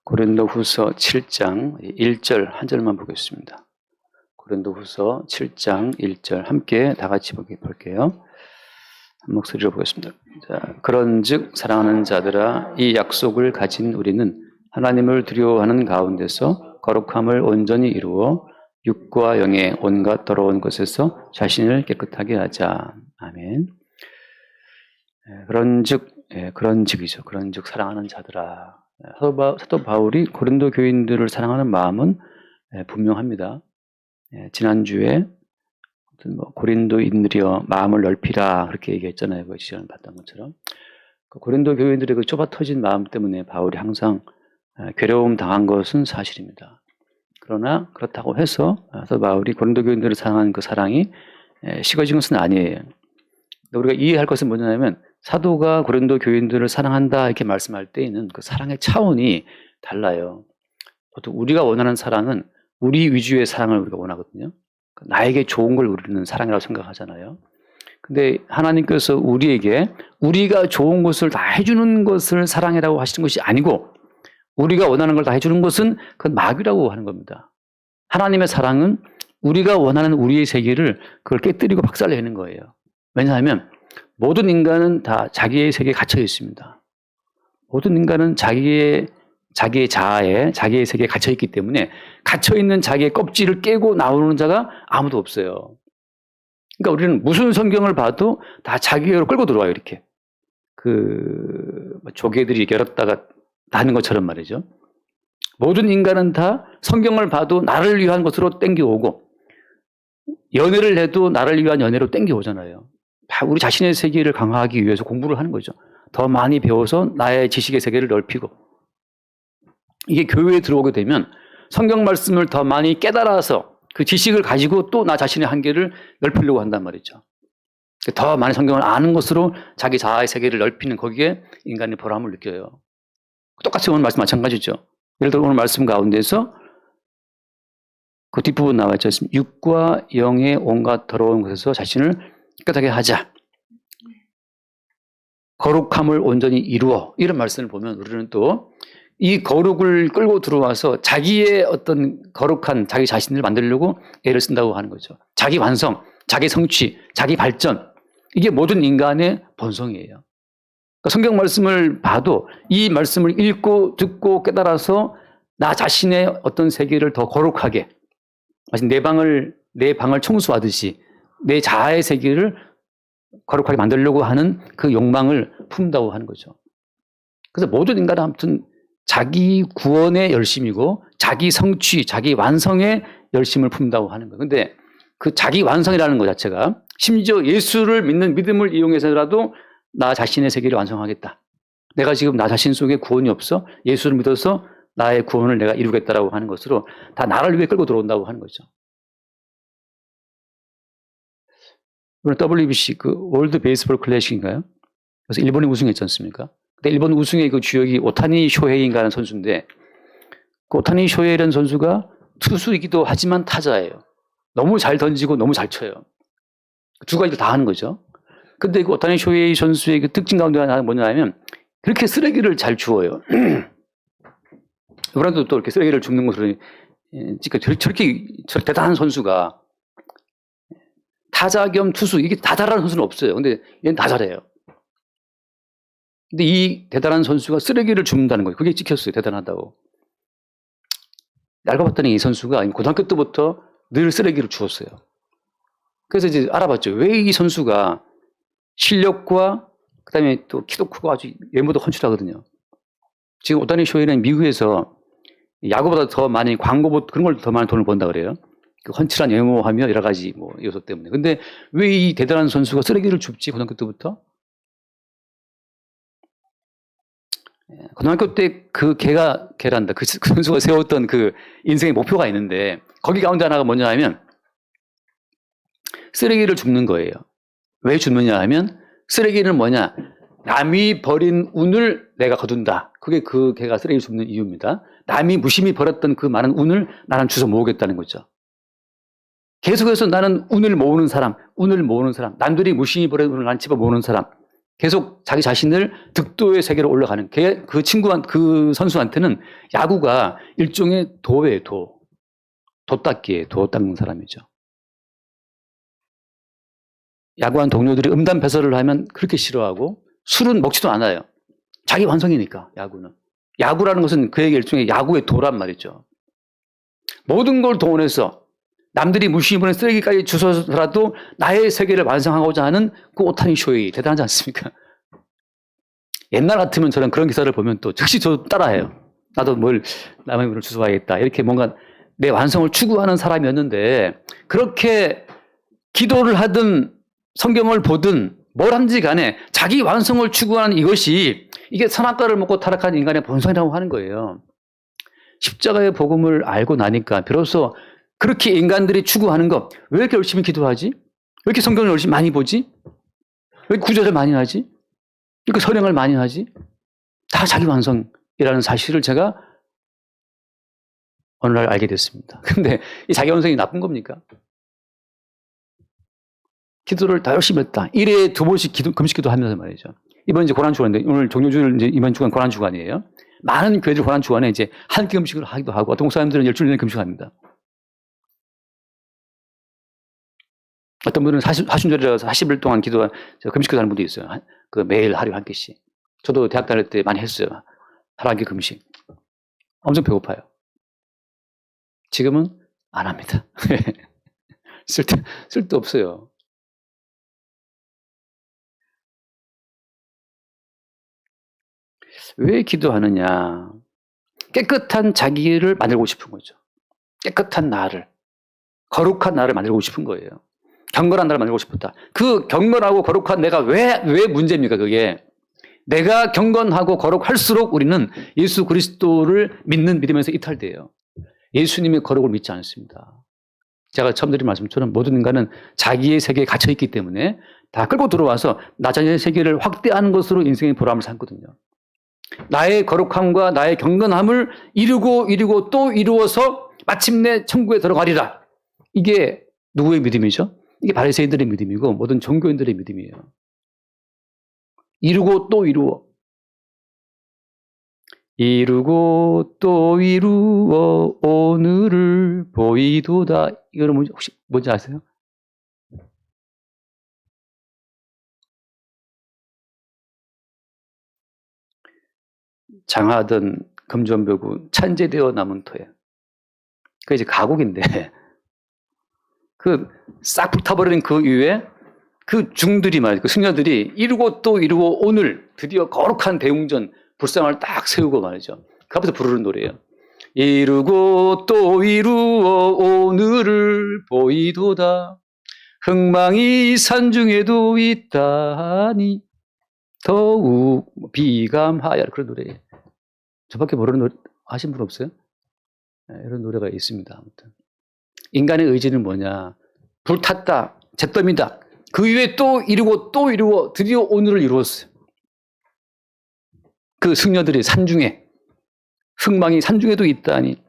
고린도후서 7장 1절 한 절만 보겠습니다. 고린도후서 7장 1절 함께 다 같이 볼게요. 한 목소리로 보겠습니다. 자, 그런즉 사랑하는 자들아 이 약속을 가진 우리는 하나님을 두려워하는 가운데서 거룩함을 온전히 이루어 육과 영의 온갖 더러운 것에서 자신을 깨끗하게 하자. 아멘. 그런즉이죠. 그런즉 사랑하는 자들아. 사도 바울이 고린도 교인들을 사랑하는 마음은 분명합니다. 지난주에 고린도인들이여 마음을 넓히라 그렇게 얘기했잖아요. 그 시간을 봤던 것처럼. 고린도 교인들의 그 좁아 터진 마음 때문에 바울이 항상 괴로움 당한 것은 사실입니다. 그러나 그렇다고 해서 사도 바울이 고린도 교인들을 사랑하는 그 사랑이 식어진 것은 아니에요. 우리가 이해할 것은 뭐냐면 사도가 고린도 교인들을 사랑한다 이렇게 말씀할 때에는 그 사랑의 차원이 달라요. 보통 우리가 원하는 사랑은 우리 위주의 사랑을 우리가 원하거든요. 나에게 좋은 걸 우리는 사랑이라고 생각하잖아요. 근데 하나님께서 우리에게 우리가 좋은 것을 다 해주는 것을 사랑이라고 하시는 것이 아니고 우리가 원하는 걸 다 해주는 것은 그건 마귀라고 하는 겁니다. 하나님의 사랑은 우리가 원하는 우리의 세계를 그걸 깨뜨리고 박살내는 거예요. 왜냐하면 모든 인간은 다 자기의 세계에 갇혀 있습니다. 모든 인간은 자기의 자아에 자기의 세계에 갇혀 있기 때문에 갇혀 있는 자기의 껍질을 깨고 나오는 자가 아무도 없어요. 그러니까 우리는 무슨 성경을 봐도 다 자기로 끌고 들어와요. 이렇게 조개들이 열었다가 닫는 것처럼 말이죠. 모든 인간은 다 성경을 봐도 나를 위한 것으로 땡겨오고 연애를 해도 나를 위한 연애로 땡겨오잖아요. 우리 자신의 세계를 강화하기 위해서 공부를 하는 거죠. 더 많이 배워서 나의 지식의 세계를 넓히고 이게 교회에 들어오게 되면 성경 말씀을 더 많이 깨달아서 그 지식을 가지고 또 나 자신의 한계를 넓히려고 한단 말이죠. 더 많은 성경을 아는 것으로 자기 자아의 세계를 넓히는 거기에 인간의 보람을 느껴요. 똑같이 오늘 말씀 마찬가지죠. 예를 들어 오늘 말씀 가운데서 그 뒷부분 나와 있지 않습니까? 육과 영의 온갖 더러운 것에서 자신을 깨끗하게 하자. 거룩함을 온전히 이루어. 이런 말씀을 보면 우리는 또 이 거룩을 끌고 들어와서 자기의 어떤 거룩한 자기 자신을 만들려고 애를 쓴다고 하는 거죠. 자기 완성, 자기 성취, 자기 발전. 이게 모든 인간의 본성이에요. 그러니까 성경 말씀을 봐도 이 말씀을 읽고 듣고 깨달아서 나 자신의 어떤 세계를 더 거룩하게 마치 내 방을 청소하듯이 내 자아의 세계를 거룩하게 만들려고 하는 그 욕망을 품다고 하는 거죠. 그래서 모든 인간은 아무튼 자기 구원의 열심이고 자기 성취, 자기 완성의 열심을 품다고 하는 거예요. 그런데 그 자기 완성이라는 것 자체가 심지어 예수를 믿는 믿음을 이용해서라도 나 자신의 세계를 완성하겠다. 내가 지금 나 자신 속에 구원이 없어 예수를 믿어서 나의 구원을 내가 이루겠다라고 하는 것으로 다 나를 위해 끌고 들어온다고 하는 거죠. 이번 WBC 월드 베이스볼 클래식인가요? 그래서 일본이 우승했지 않습니까? 근데 일본 우승의 그 주역이 오타니 쇼헤이인가 하는 선수인데 그 오타니 쇼헤이라는 선수가 투수이기도 하지만 타자예요. 너무 잘 던지고 너무 잘 쳐요. 두 가지를 다 하는 거죠. 근데 그 오타니 쇼헤이 선수의 그 특징 가운데 하나가 뭐냐면 그렇게 쓰레기를 잘 주워요. 이번에도 또 이렇게 쓰레기를 줍는 것으로 저렇게 대단한 선수가 타자 겸 투수 이게 다 잘하는 선수는 없어요. 근데 얘는 다 잘해요. 근데 이 대단한 선수가 쓰레기를 줍는다는 거예요. 그게 찍혔어요. 대단하다고. 알고 봤더니 이 선수가 고등학교 때부터 늘 쓰레기를 주웠어요. 그래서 이제 알아봤죠. 왜 이 선수가 실력과 그다음에 또 키도 크고 아주 외모도 헌칠하거든요. 지금 오타니 쇼헤이는 미국에서 야구보다 더 많이 광고 그런 걸 더 많이 돈을 번다 그래요. 그 헌칠한 외모하며 여러 가지 요소 때문에. 근데 왜 이 대단한 선수가 쓰레기를 줍지 고등학교 때부터? 고등학교 때 그 걔란다. 그 선수가 세웠던 그 인생의 목표가 있는데 거기 가운데 하나가 뭐냐 하면 쓰레기를 줍는 거예요. 왜 줍느냐 하면 쓰레기는 뭐냐? 남이 버린 운을 내가 거둔다. 그게 그 걔가 쓰레기를 줍는 이유입니다. 남이 무심히 버렸던 그 많은 운을 나는 주워 모으겠다는 거죠. 계속해서 나는 운을 모으는 사람, 남들이 무심히 버린 운을 난 집어 모으는 사람. 계속 자기 자신을 득도의 세계로 올라가는 그 그 선수한테는 야구가 일종의 도예요, 도. 도 닦기에 도 닦는 사람이죠. 야구한 동료들이 음담배설을 하면 그렇게 싫어하고 술은 먹지도 않아요. 자기 완성이니까, 야구는. 야구라는 것은 그에게 일종의 야구의 도란 말이죠. 모든 걸 동원해서 남들이 무시해보는 쓰레기까지 주워서라도 나의 세계를 완성하고자 하는 그 오타니 쇼이 대단하지 않습니까? 옛날 같으면 저는 그런 기사를 보면 또 즉시 저 따라해요. 나도 남의 물을 주워와야겠다. 이렇게 뭔가 내 완성을 추구하는 사람이었는데 그렇게 기도를 하든 성경을 보든 뭘 하든지 간에 자기 완성을 추구하는 이것이 이게 선악과를 먹고 타락한 인간의 본성이라고 하는 거예요. 십자가의 복음을 알고 나니까 비로소 그렇게 인간들이 추구하는 거 왜 이렇게 열심히 기도하지? 왜 이렇게 성경을 열심히 많이 보지? 왜 구절을 많이 하지? 이렇게 선행을 많이 하지? 다 자기 완성이라는 사실을 제가 어느 날 알게 됐습니다. 근데 이 자기 완성이 나쁜 겁니까? 기도를 다 열심히 했다. 1회에 2번씩 금식 기도하면서 말이죠. 이번 이제 고난주간인데 오늘 종료주일 이제 이번 주간 고난주간이에요. 많은 교회들 고난주간에 이제 한 끼 금식을 하기도 하고 어떤 목사님들은 일주일 내내 금식합니다. 어떤 분은 사순절이라서 40일 동안 금식 기도하는 분도 있어요. 매일 하루에 한 끼씩. 저도 대학 다닐 때 많이 했어요. 하루 한 끼 금식. 엄청 배고파요. 지금은 안 합니다. 쓸데 없어요. 왜 기도하느냐? 깨끗한 자기를 만들고 싶은 거죠. 깨끗한 나를, 거룩한 나를 만들고 싶은 거예요. 경건한 나를 만들고 싶었다. 그 경건하고 거룩한 내가 왜 문제입니까? 그게 내가 경건하고 거룩할수록 우리는 예수 그리스도를 믿는 믿음에서 이탈돼요. 예수님의 거룩을 믿지 않습니다. 제가 처음 드린 말씀처럼 모든 인간은 자기의 세계에 갇혀 있기 때문에 다 끌고 들어와서 나 자신의 세계를 확대하는 것으로 인생의 보람을 삼거든요. 나의 거룩함과 나의 경건함을 이루고 또 이루어서 마침내 천국에 들어가리라. 이게 누구의 믿음이죠? 이게 바리새인들의 믿음이고 모든 종교인들의 믿음이에요. 이루고 또 이루어. 이루고 또 이루어 오늘을 보이도다. 이거는 혹시 뭔지 아세요? 장하든 금전벽우 찬제되어 남은 터에. 그게 이제 가곡인데 그 싹 불타버리는 그 이후에 그 중들이 말이죠. 그 승려들이 이루고 또 이루고 오늘 드디어 거룩한 대웅전 불상을 딱 세우고 말이죠. 그 앞에서 부르는 노래예요. 이루고 또 이루어 오늘을 보이도다. 흥망이 산중에도 있다니 더욱 비감하여. 그런 노래예요. 저밖에 모르는 노래 하신 분 없어요? 네, 이런 노래가 있습니다. 아무튼 인간의 의지는 뭐냐? 불탔다, 잿더미다. 그 이후에 또 이루고 드디어 오늘을 이루었어요. 그 승려들이 산중에 흥망이 산중에도 있다니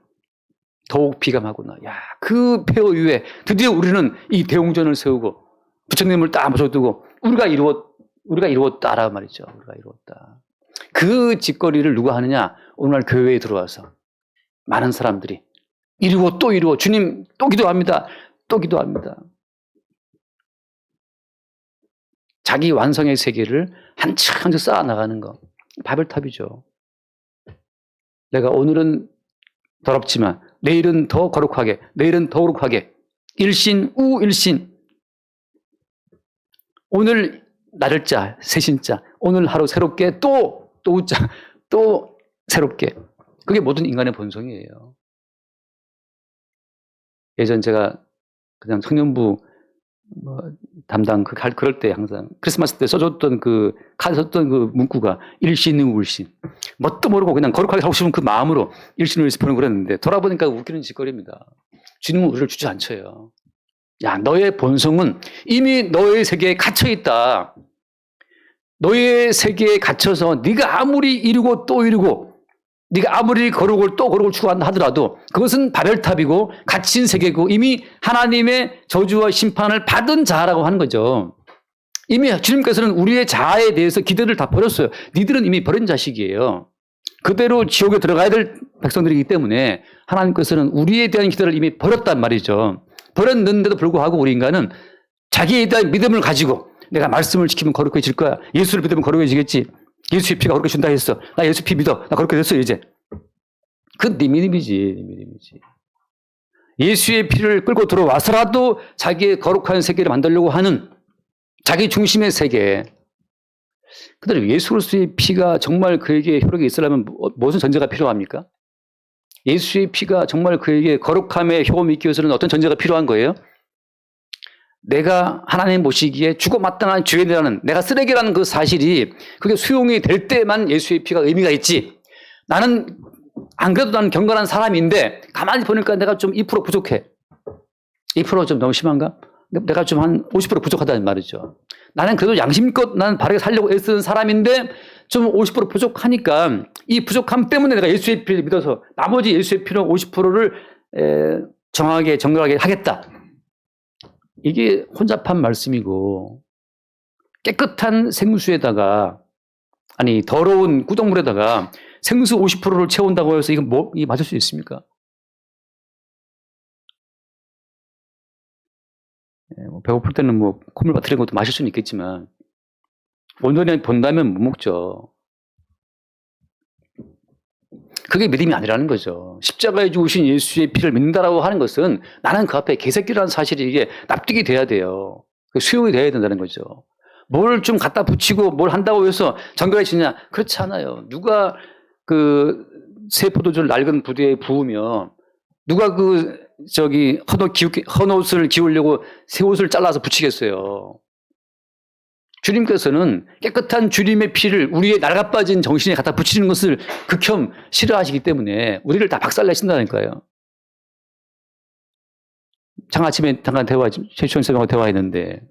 더욱 비감하구나. 야, 그 폐허 이후에 드디어 우리는 이 대웅전을 세우고 부처님을 딱 모셔두고 우리가 이루었다라 말이죠. 우리가 이루었다. 그 짓거리를 누가 하느냐? 오늘 교회에 들어와서 많은 사람들이 이루고 또 이루고 주님 또 기도합니다. 또 기도합니다. 자기 완성의 세계를 한층 쌓아나가는 거. 바벨탑이죠. 내가 오늘은 더럽지만 내일은 더 거룩하게, 내일은 더 거룩하게. 일신, 우일신. 오늘 나를자, 새신자. 오늘 하루 새롭게 또 우자, 또 새롭게. 그게 모든 인간의 본성이에요. 예전 제가 그냥 청년부 담당 그럴 때 항상 크리스마스 때 써줬던 카드 썼던 그 문구가 일신 우일신. 뭣도 모르고 그냥 거룩하게 살고 싶은 그 마음으로 일신 우일신 보는 그랬는데 돌아보니까 웃기는 짓거리입니다. 주님은 우리를 주저앉혀요. 야, 너의 본성은 이미 너의 세계에 갇혀 있다. 너의 세계에 갇혀서 네가 아무리 이루고 또 이루고 네가 아무리 거룩을 또 거룩을 추구한다 하더라도 그것은 바벨탑이고 갇힌 세계고 이미 하나님의 저주와 심판을 받은 자라고 하는 거죠. 이미 주님께서는 우리의 자아에 대해서 기대를 다 버렸어요. 니들은 이미 버린 자식이에요. 그대로 지옥에 들어가야 될 백성들이기 때문에 하나님께서는 우리에 대한 기대를 이미 버렸단 말이죠. 버렸는데도 불구하고 우리 인간은 자기에 대한 믿음을 가지고 내가 말씀을 지키면 거룩해질 거야. 예수를 믿으면 거룩해지겠지. 예수의 피가 거룩해 준다 했어. 나 예수 피 믿어. 나 거룩해 됐어 이제. 그 네 믿음이지. 네 믿음이지. 예수의 피를 끌고 들어와서라도 자기의 거룩한 세계를 만들려고 하는 자기 중심의 세계. 그대로 예수 그리스도의 피가 정말 그에게 효력이 있으려면 무슨 전제가 필요합니까? 예수의 피가 정말 그에게 거룩함의 효험이 있기 위해서는 어떤 전제가 필요한 거예요? 내가 하나님 보시기에 죽어 마땅한 죄인이라는, 내가 쓰레기라는 그 사실이 그게 수용이 될 때만 예수의 피가 의미가 있지. 나는 안 그래도 나는 경건한 사람인데 가만히 보니까 내가 좀 2% 부족해. 2% 좀 너무 심한가? 내가 좀 한 50% 부족하다는 말이죠. 나는 그래도 양심껏 나는 바르게 살려고 애쓰는 사람인데 좀 50% 부족하니까 이 부족함 때문에 내가 예수의 피를 믿어서 나머지 예수의 피로 50%를 정확하게 정결하게 하겠다. 이게 혼잡한 말씀이고 깨끗한 생수에다가 아니 더러운 꾸덕물에다가 생수 50%를 채운다고 해서 이건 이게 맞을 수 있습니까? 배고플 때는 뭐 콧물 빠뜨리는 것도 마실 수는 있겠지만 온전히 본다면 못 먹죠. 그게 믿음이 아니라는 거죠. 십자가에 죽으신 예수의 피를 믿는다라고 하는 것은 나는 그 앞에 개새끼라는 사실이 이게 납득이 돼야 돼요. 수용이 돼야 된다는 거죠. 뭘 좀 갖다 붙이고 뭘 한다고 해서 정결해지냐? 그렇지 않아요. 누가 그 새 포도주를 낡은 부대에 부으며 누가 헌옷을 기우려고 새 옷을 잘라서 붙이겠어요. 주님께서는 깨끗한 주님의 피를 우리의 낡아빠진 정신에 갖다 붙이는 것을 극혐 싫어하시기 때문에 우리를 다 박살내신다니까요. 장아침에 잠깐 최초원 선생님하고 대화했는데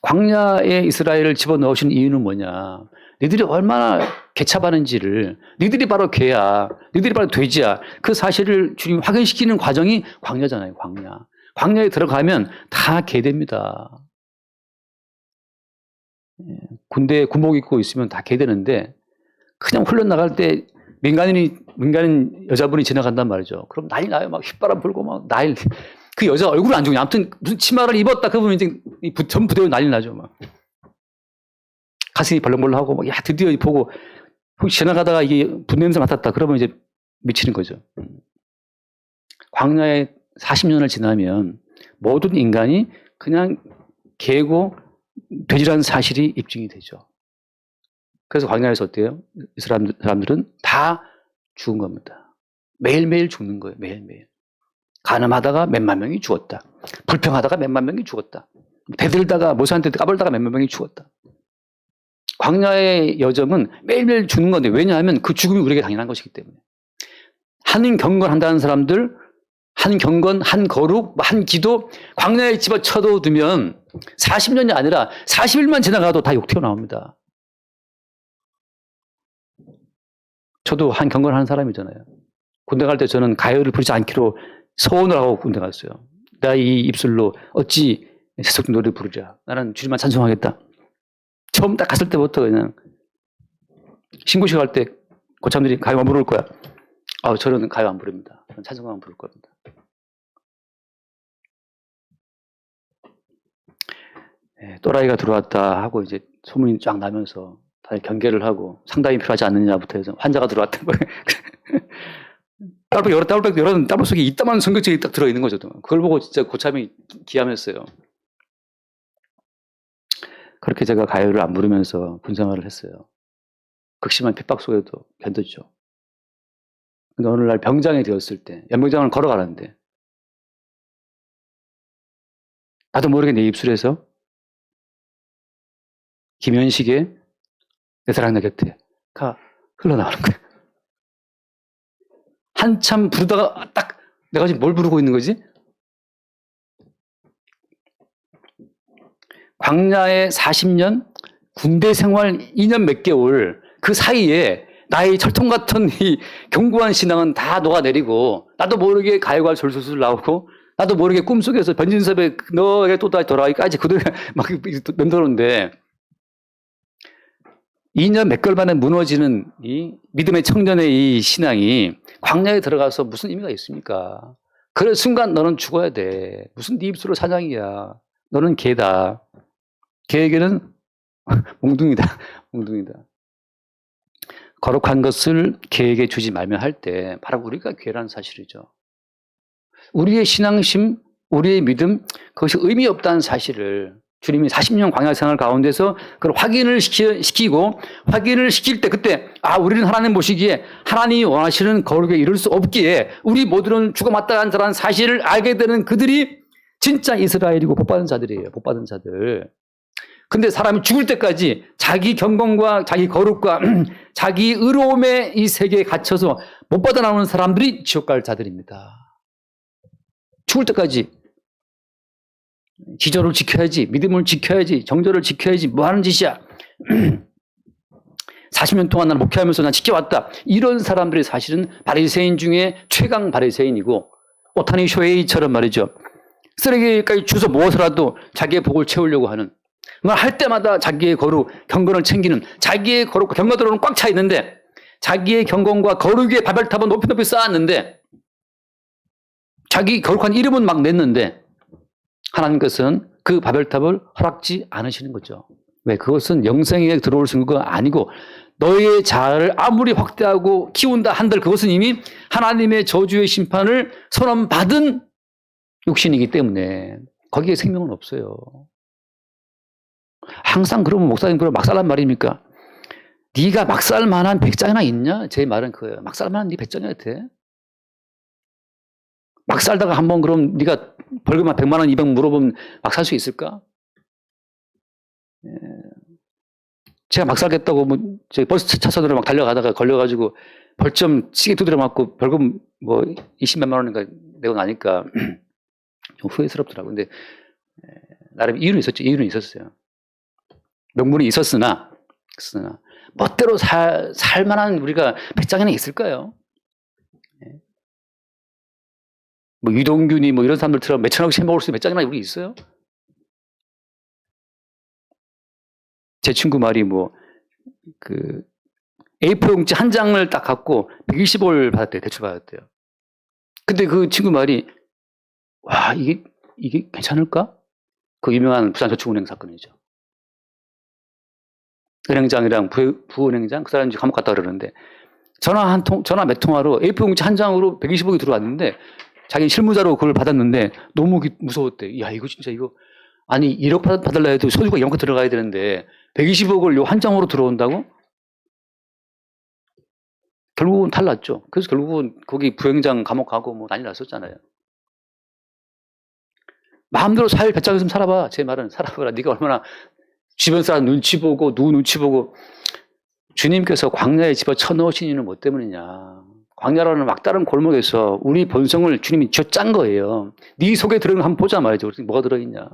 광야에 이스라엘을 집어넣으신 이유는 뭐냐. 니들이 얼마나 개차반은지를, 니들이 바로 개야, 니들이 바로 돼지야. 그 사실을 주님 확인시키는 과정이 광야잖아요. 광야. 광야에 들어가면 다 개됩니다. 군대에 군복 입고 있으면 다 개되는데 그냥 흘러나갈 때 민간인 여자분이 지나간단 말이죠. 그럼 난리 나요. 막 휘바람 불고 막 난리. 그 여자 얼굴 안 좋냐. 아무튼 무슨 치마를 입었다. 그러면 이제 전 부대로 난리 나죠. 막. 가슴이 벌렁벌렁하고 막, 야, 드디어 보고 혹시 지나가다가 이게 분냄새 맡았다. 그러면 이제 미치는 거죠. 광야에 40년을 지나면 모든 인간이 그냥 개고 돼지라는 사실이 입증이 되죠. 그래서 광야에서 어때요? 이 사람들은 다 죽은 겁니다. 매일매일 죽는 거예요. 매일매일. 가늠하다가 몇만 명이 죽었다. 불평하다가 몇만 명이 죽었다. 대들다가 모세한테 까불다가 몇만 명이 죽었다. 광야의 여정은 매일매일 죽는 건데 왜냐하면 그 죽음이 우리에게 당연한 것이기 때문에. 한 경건한다는 사람들, 한 경건, 한 거룩, 한 기도, 광야에 집어쳐두면 40년이 아니라 40일만 지나가도 다 욕 튀어나옵니다. 저도 한 경건하는 사람이잖아요. 군대 갈 때 저는 가요를 부르지 않기로 서원을 하고 군대 갔어요. 나 이 입술로 어찌 세속 노래를 부르자. 나는 주님만 찬송하겠다. 처음 딱 갔을 때부터 그냥 신고식 할 때 고참들이 가요 안 부를 거야. 저는 가요 안 부릅니다. 저는 찬송만 부를 겁니다. 또라이가 들어왔다 하고 이제 소문이 쫙 나면서 다들 경계를 하고 상담이 필요하지 않느냐부터 해서 환자가 들어왔다. 딸박 열었는데 딸박 속에 이따만 성경책이 딱 들어있는 거죠. 그걸 보고 진짜 고참이 기함했어요. 그렇게 제가 가요를 안 부르면서 군생활을 했어요. 극심한 핍박 속에도 견뎠죠. 근데 어느 날 병장이 되었을 때 연병장을 걸어가는데 나도 모르게 내 입술에서 김현식의 내 사랑 내 곁에가 흘러나오는 거예요. 한참 부르다가 딱 내가 지금 뭘 부르고 있는 거지? 광야의 40년, 군대 생활 2년 몇 개월 그 사이에 나의 철통 같은 이 견고한 신앙은 다 녹아내리고 나도 모르게 가요가 솔솔솔 나오고 나도 모르게 꿈속에서 변진섭에 너에게 또 다시 돌아가기까지 그들 막 맴도는데 2년 몇 개월 만에 무너지는 이 믿음의 청년의 이 신앙이 광야에 들어가서 무슨 의미가 있습니까? 그 순간 너는 죽어야 돼. 무슨 네 입술로 사냥이야. 너는 개다. 개에게는 몽둥이다. 몽둥이다. 거룩한 것을 개에게 주지 말며 할 때 바로 우리가 개라는 사실이죠. 우리의 신앙심, 우리의 믿음, 그것이 의미 없다는 사실을 주님이 40년 광야 생활 가운데서 그걸 확인을 시키고 확인을 시킬 때 그때 우리는 하나님 보시기에 하나님이 원하시는 거룩에 이룰 수 없기에 우리 모두는 죽어 마땅한 자라는 사실을 알게 되는 그들이 진짜 이스라엘이고 복받은 자들이에요. 복받은 자들. 근데 사람이 죽을 때까지 자기 경건과 자기 거룩과 자기 의로움의 이 세계에 갇혀서 못 빠져나오는 사람들이 지옥 갈 자들입니다. 죽을 때까지 기절을 지켜야지, 믿음을 지켜야지, 정절을 지켜야지, 뭐 하는 짓이야. 40년 동안 나는 목회하면서 난 지켜왔다. 이런 사람들이 사실은 바리새인 중에 최강 바리새인이고 오타니 쇼헤이처럼 말이죠. 쓰레기까지 주워 모아서라도 자기의 복을 채우려고 하는, 할 때마다 자기의 거룩, 경건을 챙기는, 자기의 거룩과 경건으로는 꽉 차 있는데 자기의 경건과 거룩의 바벨탑은 높이 높이 쌓았는데 자기 거룩한 이름은 막 냈는데 하나님께서는 그 바벨탑을 허락지 않으시는 거죠. 왜? 그것은 영생에 들어올 수 있는 거 아니고 너의 자아를 아무리 확대하고 키운다 한들 그것은 이미 하나님의 저주의 심판을 선언받은 육신이기 때문에 거기에 생명은 없어요. 항상 그러면 목사님 그럼 막 살란 말입니까? 네가 막 살 만한 배짱이나 있냐? 제 말은 그거예요. 막 살 만한 네 배짱이나 돼? 막 살다가 한번 그럼 네가 벌금 한 100만 원, 200 물어보면 막 살 수 있을까? 예. 제가 막 살겠다고 뭐 버스 차선으로 막 달려가다가 걸려가지고 벌점 시계 두드려 맞고 벌금 뭐 20만 원인가 내고 나니까 좀 후회스럽더라고요. 근데 나름 이유는 있었죠. 이유는 있었어요. 명분이 있었으나 멋대로 살 만한 우리가 배짱이나 있을까요? 뭐 유동균이 뭐 이런 사람들처럼 몇천억씩 해먹을 수 있는 배짱이나 우리 있어요? 제 친구 말이 뭐 그 A4 용지 한 장을 딱 갖고 120을 받았대요. 대출 받았대요. 근데 그 친구 말이 와 이게 괜찮을까? 그 유명한 부산저축은행 사건이죠. 은행장이랑 부은행장 그 사람이 감옥 갔다 그러는데 전화 몇 통화로 A4 용지 한 장으로 120억이 들어왔는데 자기 실무자로 그걸 받았는데 너무 무서웠대. 야 이거 진짜 아니 1억 받으려 해도 소주가 이만큼 들어가야 되는데 120억을 요 한 장으로 들어온다고? 결국은 탈났죠. 그래서 결국은 거기 부행장 감옥 가고 뭐 난리 났었잖아요. 마음대로 살 배짱 있으면 살아봐. 제 말은 살아봐라. 네가 얼마나 주변 사람 눈치 보고 누구 눈치 보고 주님께서 광야에 집어쳐넣으신 이유는 뭐 때문이냐. 광야라는 막다른 골목에서 우리 본성을 주님이 쥐어짠 거예요. 네 속에 들어있는 거 한번 보자 말이죠. 뭐가 들어있냐.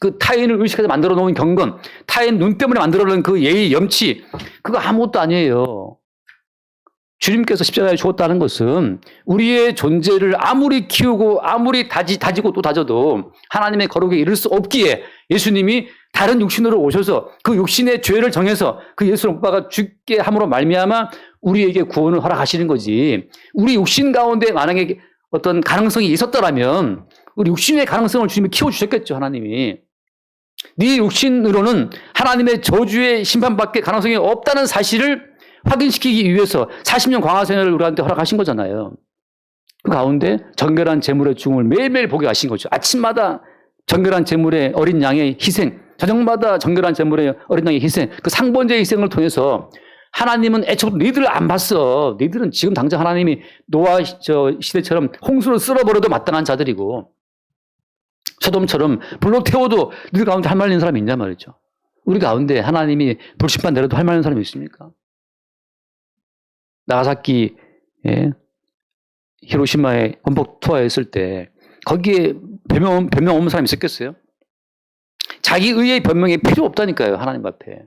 그 타인을 의식해서 만들어 놓은 경건, 타인 눈 때문에 만들어 놓은 그 예의, 염치, 그거 아무것도 아니에요. 주님께서 십자가에 죽었다는 것은 우리의 존재를 아무리 키우고 아무리 다지고 또 다져도 하나님의 거룩에 이를 수 없기에 예수님이 다른 육신으로 오셔서 그 육신의 죄를 정해서 그 예수를 못 박아 죽게 함으로 말미암아 우리에게 구원을 허락하시는 거지. 우리 육신 가운데 만약에 어떤 가능성이 있었더라면 우리 육신의 가능성을 주님이 키워주셨겠죠. 하나님이. 네 육신으로는 하나님의 저주의 심판밖에 가능성이 없다는 사실을 확인시키기 위해서 40년 광야생활을 우리한테 허락하신 거잖아요. 그 가운데 정결한 제물의 중을 매일매일 보게 하신 거죠. 아침마다 정결한 제물의 어린 양의 희생, 저녁마다 정결한 제물의 어린 양의 희생, 그 상번제의 희생을 통해서 하나님은 애초부터 너희들을 안 봤어. 너희들은 지금 당장 하나님이 노아 시대처럼 홍수를 쓸어버려도 마땅한 자들이고 소돔처럼 불로 태워도 너희 가운데 할 말 있는 사람이 있냐 말이죠. 우리 가운데 하나님이 불심판 내려도 할 말 있는 사람이 있습니까? 나가사키 히로시마에 원폭 투하했을 때 거기에 변명 없는 사람이 있었겠어요? 자기 의의 변명이 필요 없다니까요. 하나님 앞에.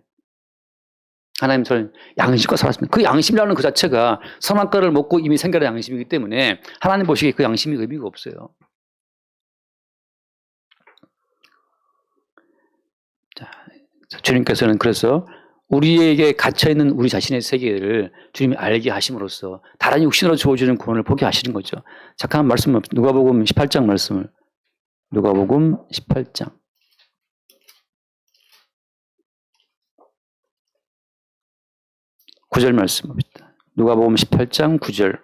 하나님 저는 양심과 살았습니다. 그 양심이라는 그 자체가 선악과를 먹고 이미 생겨난 양심이기 때문에 하나님 보시기에 그 양심이 의미가 없어요. 주님께서는 그래서 우리에게 갇혀있는 우리 자신의 세계를 주님이 알게 하심으로써 다른 육신으로 주어지는 구원을 보게 하시는 거죠. 잠깐 말씀, 누가복음 18장 말씀을, 누가복음 18장 9절 말씀입니다. 누가복음 18장 9절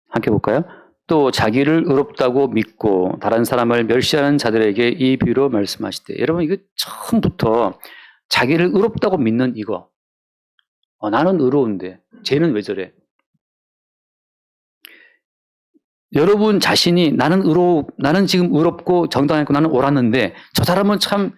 함께 볼까요? 또 자기를 의롭다고 믿고 다른 사람을 멸시하는 자들에게 이 비유로 말씀하시되, 여러분 이거 처음부터 자기를 의롭다고 믿는 이거, 나는 의로운데 쟤는 왜 저래? 여러분 자신이 나는 지금 의롭고 정당했고 나는 옳았는데 저 사람은 참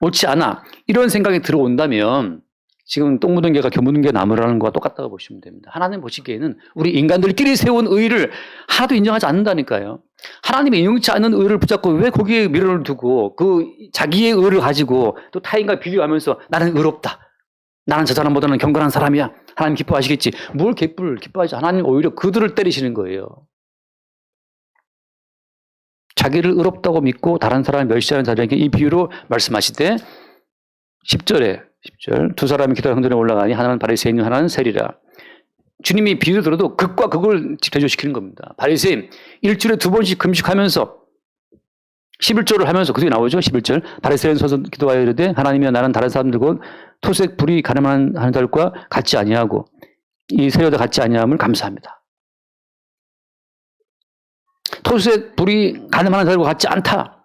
옳지 않아, 이런 생각이 들어온다면 지금 똥 묻은 개가 겨 묻은 개 나무라는 거와 똑같다고 보시면 됩니다. 하나님 보시기에는 우리 인간들끼리 세운 의를 하나도 인정하지 않는다니까요. 하나님이 인정치 않는 의를 붙잡고 왜 거기에 미련을 두고 그 자기의 의를 가지고 또 타인과 비교하면서 나는 의롭다, 나는 저 사람보다는 경건한 사람이야, 하나님 기뻐하시겠지. 뭘 기뻐하지? 하나님 오히려 그들을 때리시는 거예요. 자기를 의롭다고 믿고 다른 사람을 멸시하는 자들에게 이 비유로 말씀하시되, 10절 두 사람이 기도하는 성전에 올라가니 하나는 바리새인 하나는 세리라. 주님이 비유 들어도 극과 극을 대조시키는 겁니다. 바리새인 일주일에 2번씩 금식하면서 11조를 하면서, 그게 나오죠. 11절 바리새인 서서 기도하여 이르되 하나님이여 나는 다른 사람들과 토색 불이 가늠하는 자들과 같지 아니하고 이 세리와 같지 아니함을 감사합니다. 토색 불이 가늠하는 자들과 같지 않다.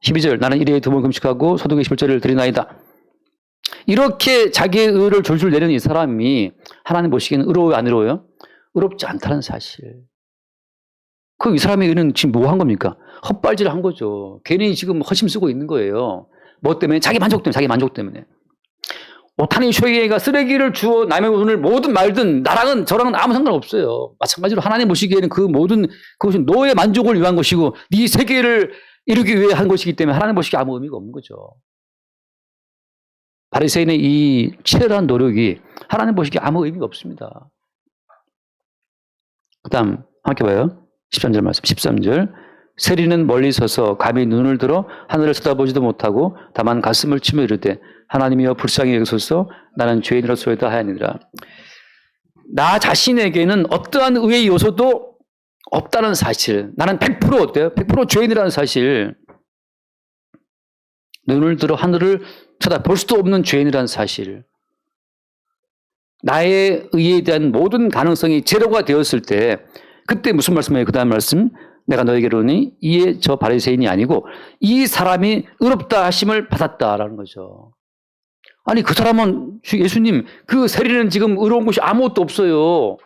12절 나는 일회에 2번 금식하고 소득의 11조를 드리나이다. 이렇게 자기의 의를 졸졸 내리는 이 사람이 하나님 보시기에는 의로워요, 안 의로워요? 의롭지 않다는 사실. 이 사람의 의는 지금 뭐 한 겁니까? 헛발질을 한 거죠. 괜히 지금 허심 쓰고 있는 거예요. 뭐 때문에? 자기 만족 때문에. 오타니 쇼이가 쓰레기를 주어 남의 돈을 뭐든 말든 나랑은 저랑은 아무 상관없어요. 마찬가지로 하나님 보시기에는 그 모든 그것이 너의 만족을 위한 것이고 네 세계를 이루기 위해 한 것이기 때문에 하나님 보시기에 아무 의미가 없는 거죠. 바리새인의 이 치열한 노력이 하나님 보시기에 아무 의미가 없습니다. 그 다음 함께 봐요. 13절 말씀. 13절 세리는 멀리 서서 감히 눈을 들어 하늘을 쳐다보지도 못하고 다만 가슴을 치며 이르되 하나님이여 불쌍히 여기소서 나는 죄인이로소이다 하였느니라. 나 자신에게는 어떠한 의의 요소도 없다는 사실, 나는 100% 어때요? 100% 죄인이라는 사실, 눈을 들어 하늘을 쳐다볼 수도 없는 죄인이라는 사실, 나의 의에 대한 모든 가능성이 제로가 되었을 때 그때 무슨 말씀이에요? 그 다음 말씀 내가 너에게 이르노니 이에 저 바리새인이 아니고 이 사람이 의롭다 하심을 받았다라는 거죠. 아니 그 사람은 예수님 그 세리는 지금 의로운 것이 아무것도 없어요.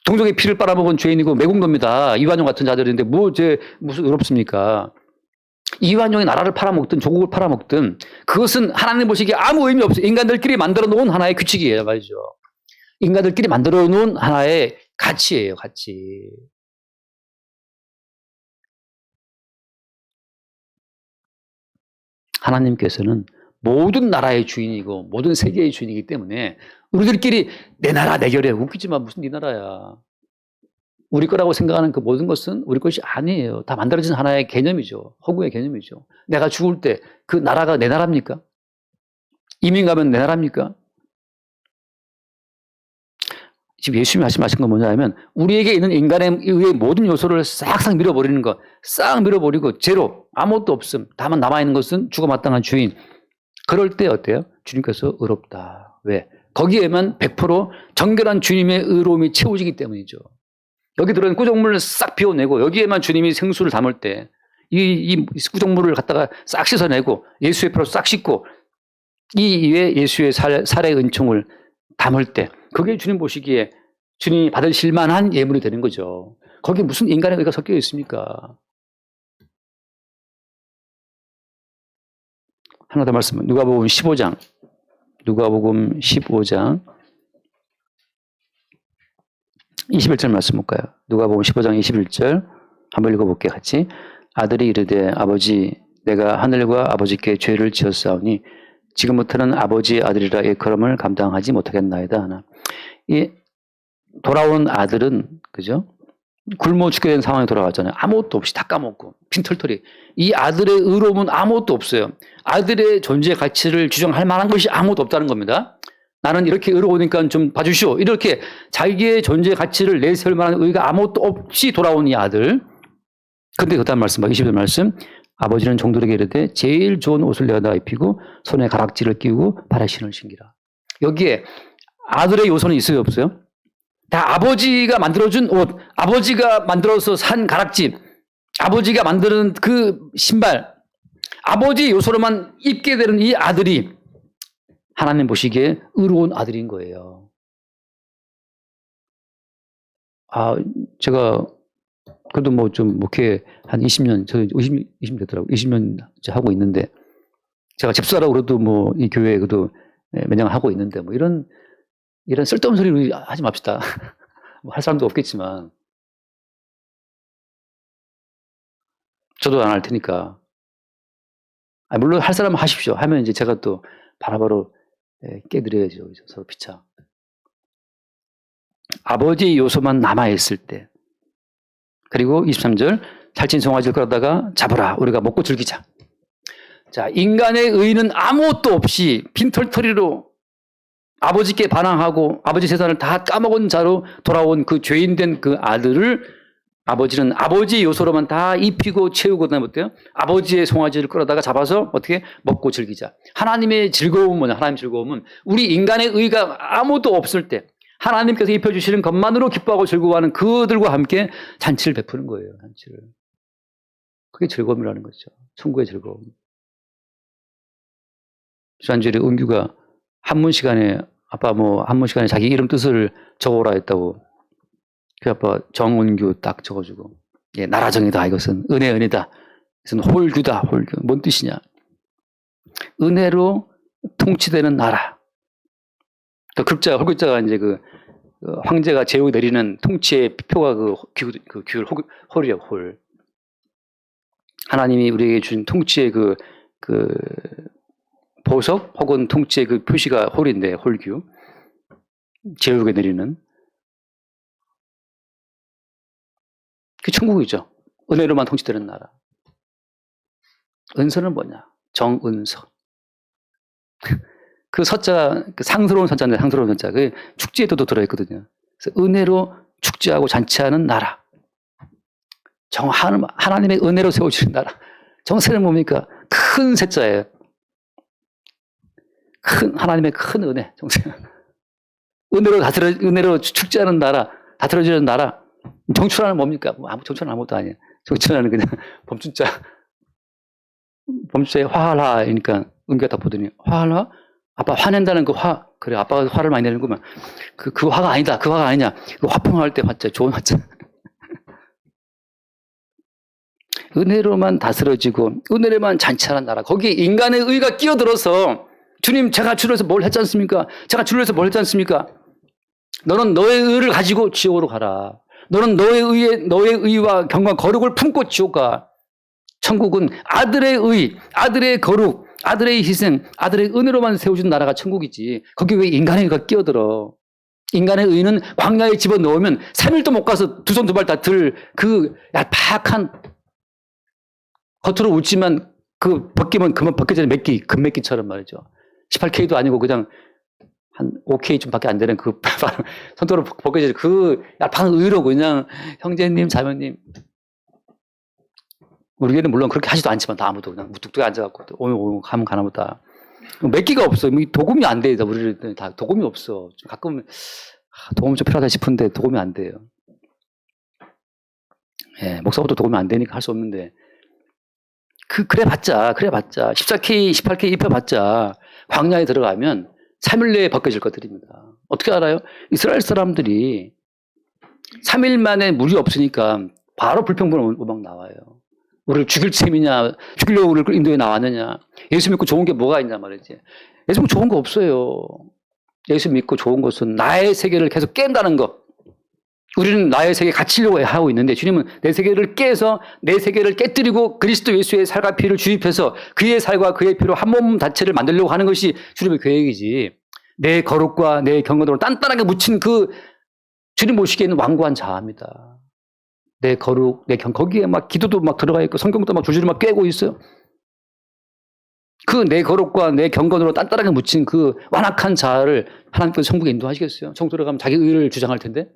동족의 피를 빨아먹은 죄인이고 매국노입니다. 이완용 같은 자들인데 무슨 의롭습니까? 이완용이 나라를 팔아먹든 조국을 팔아먹든 그것은 하나님 보시기에 아무 의미 없어요. 인간들끼리 만들어 놓은 하나의 규칙이에요. 말이죠. 인간들끼리 만들어 놓은 하나의 가치예요. 가치. 하나님께서는 모든 나라의 주인이고 모든 세계의 주인이기 때문에 우리들끼리 내 나라 내 결에 웃기지 마. 무슨 네 나라야. 우리 거라고 생각하는 그 모든 것은 우리 것이 아니에요. 다 만들어진 하나의 개념이죠. 허구의 개념이죠. 내가 죽을 때 그 나라가 내 나라입니까? 이민 가면 내 나라입니까? 지금 예수님이 말씀하신 건 뭐냐면 우리에게 있는 인간의 의의 모든 요소를 싹싹 밀어버리는 것. 싹 밀어버리고 제로. 아무것도 없음. 다만 남아있는 것은 죽어마땅한 주인. 그럴 때 어때요? 주님께서 의롭다. 왜? 거기에만 100% 정결한 주님의 의로움이 채워지기 때문이죠. 여기 들어있는 구정물을 싹 비워내고 여기에만 주님이 생수를 담을 때 이 구정물을 갖다가 싹 씻어내고 예수의 피로 싹 씻고 이 위에 예수의 살의 은총을 담을 때 그게 주님 보시기에 주님이 받으실 만한 예물이 되는 거죠. 거기에 무슨 인간의 의가 섞여 있습니까? 하나 더 말씀. 누가복음 15장 21절 말씀 볼까요? 누가복음 15장 21절 한번 읽어볼게요. 같이. 아들이 이르되 아버지 내가 하늘과 아버지께 죄를 지었사오니 지금부터는 아버지의 아들이라 일컬음을 감당하지 못하겠나이다 하나. 이 돌아온 아들은 그죠? 굶어 죽게 된 상황에 돌아갔잖아요. 아무것도 없이 다 까먹고 빈털터리. 이 아들의 의로움은 아무것도 없어요. 아들의 존재 가치를 주장할 만한 것이 아무것도 없다는 겁니다. 나는 이렇게 의로우니까 좀 봐주시오. 이렇게 자기의 존재 가치를 내세울 만한 의가 아무것도 없이 돌아온 이 아들. 근데 그 다음 말씀, 20절 말씀. 아버지는 종들에게 이르되 제일 좋은 옷을 내어다 입히고 손에 가락지를 끼우고 발에 신을 신기라. 여기에 아들의 요소는 있어요, 없어요? 다 아버지가 만들어준 옷, 아버지가 만들어서 산 가락지, 아버지가 만드는 그 신발, 아버지 요소로만 입게 되는 이 아들이 하나님 보시기에 의로운 아들인 거예요. 제가 그래도 뭐 좀 목회 한 20년, 저 20년 됐더라고요. 20년 하고 있는데, 제가 집사라고 그래도 뭐 이 교회에 그래도 매장 하고 있는데, 뭐 이런 쓸데없는 소리 우리 하지 맙시다. 뭐 할 사람도 없겠지만, 저도 안 할 테니까. 물론 할 사람은 하십시오. 하면 이제 제가 또 바로바로 깨드려야죠. 서로 피차. 아버지 요소만 남아있을 때. 그리고 23절, 살찐 송아지를 끌어다가 잡으라. 우리가 먹고 즐기자. 자, 인간의 의는 아무것도 없이 빈털터리로 아버지께 반항하고 아버지 재산을 다 까먹은 자로 돌아온 그 죄인된 그 아들을 아버지는 아버지 요소로만 다 입히고 채우고 그다음에 어때요? 아버지의 송아지를 끌어다가 잡아서 어떻게 먹고 즐기자. 하나님의 즐거움은, 하나님의 즐거움은 우리 인간의 의가 아무도 없을 때 하나님께서 입혀주시는 것만으로 기뻐하고 즐거워하는 그들과 함께 잔치를 베푸는 거예요. 잔치를. 그게 즐거움이라는 거죠. 천국의 즐거움. 지난주에 은규가 한문 시간에 아빠 뭐 한문 시간에 자기 이름 뜻을 적어오라 했다고. 그 아빠 정은규 딱 적어주고. 예, 나라정이다. 이것은 은혜다. 이것은 홀규다. 홀규. 뭔 뜻이냐? 은혜로 통치되는 나라. 그 글자, 홀글자가 이제 그 황제가 제국이 내리는 통치의 표가 귤, 홀이에요, 홀. 하나님이 우리에게 준 통치의 그 보석 혹은 통치의 그 표시가 홀인데, 홀규. 제국에 내리는. 그게 천국이죠. 은혜로만 통치되는 나라. 은서는 뭐냐? 정은서. 그 서자가 상스러운 서자인데, 상스러운 서자. 그 축제에도 들어있거든요. 그래서 은혜로 축제하고 잔치하는 나라. 하나님의 은혜로 세워주는 나라. 정세는 뭡니까? 큰 세자예요. 하나님의 큰 은혜. 정세. 은혜로 축제하는 나라. 다스려지는 나라. 정춘하는 뭡니까? 정춘하는 아무것도 아니에요. 정춘하는 그냥 범춘자. 범춘자의 화할하니까 은규가 딱 보더니, 화할하? 아빠 화낸다는 그 화. 그래, 아빠가 화를 많이 내는구만. 그 화가 아니다. 그 화가 아니냐. 그 화평할 때 화자. 좋은 화자. 은혜로만 다스려지고, 은혜로만 잔치하는 나라. 거기에 인간의 의가 끼어들어서, 주님, 제가 주를 위해서 뭘 했지 않습니까? 제가 주를 위해서 뭘 했지 않습니까? 너는 너의 의를 가지고 지옥으로 가라. 너는 너의 의와 경과 거룩을 품고 지옥 가. 천국은 아들의 의, 아들의 거룩, 아들의 희생, 아들의 은혜로만 세워준 나라가 천국이지. 거기 왜 인간의 의가 끼어들어? 인간의 의는 광야에 집어넣으면 3일도 못 가서 두 손 두 발 다 들 그 얄팍한 겉으로 웃지만 그 벗기면 그만 벗겨지는 메끼, 금메끼처럼 말이죠. 18K도 아니고 그냥 한 5K 좀 밖에 안 되는 그 손톱으로 벗겨지는 그 얄팍한 의로 그냥 형제님, 자매님. 우리 교회는 물론 그렇게 하지도 않지만 다 아무도 그냥 무뚝뚝하게 앉아갖고 오면 가면 가나 보다. 메끼가 없어. 도금이 안 돼. 우리는 다 도금이 없어. 가끔 도금 좀 필요하다 싶은데 도금이 안 돼요. 예, 목사부터 도금이 안 되니까 할 수 없는데. 그래 봤자 14K, 18K 입혀봤자 광야에 들어가면 3일 내에 벗겨질 것들입니다. 어떻게 알아요? 이스라엘 사람들이 3일 만에 물이 없으니까 바로 불평불만 음악 나와요. 우리를 죽일 셈이냐, 죽이려고 우리를 인도에 나왔느냐. 예수 믿고 좋은 게 뭐가 있냐 말이지. 예수 믿고 좋은 거 없어요. 예수 믿고 좋은 것은 나의 세계를 계속 깬다는 거. 우리는 나의 세계에 갇히려고 하고 있는데 주님은 내 세계를 깨서 내 세계를 깨뜨리고 그리스도 예수의 살과 피를 주입해서 그의 살과 그의 피로 한 몸 자체를 만들려고 하는 것이 주님의 계획이지. 내 거룩과 내 경건으로 단단하게 묻힌 그 주님 보시기에는 완고한 자아입니다. 내 거룩, 거기에 막 기도도 막 들어가 있고 성경도 막 줄줄이 막 꿰고 있어요. 그 내 거룩과 내 경건으로 단단하게 묻힌 그 완악한 자아를 하나님께서 천국에 인도하시겠어요? 천국 들어가면 자기 의를 주장할 텐데.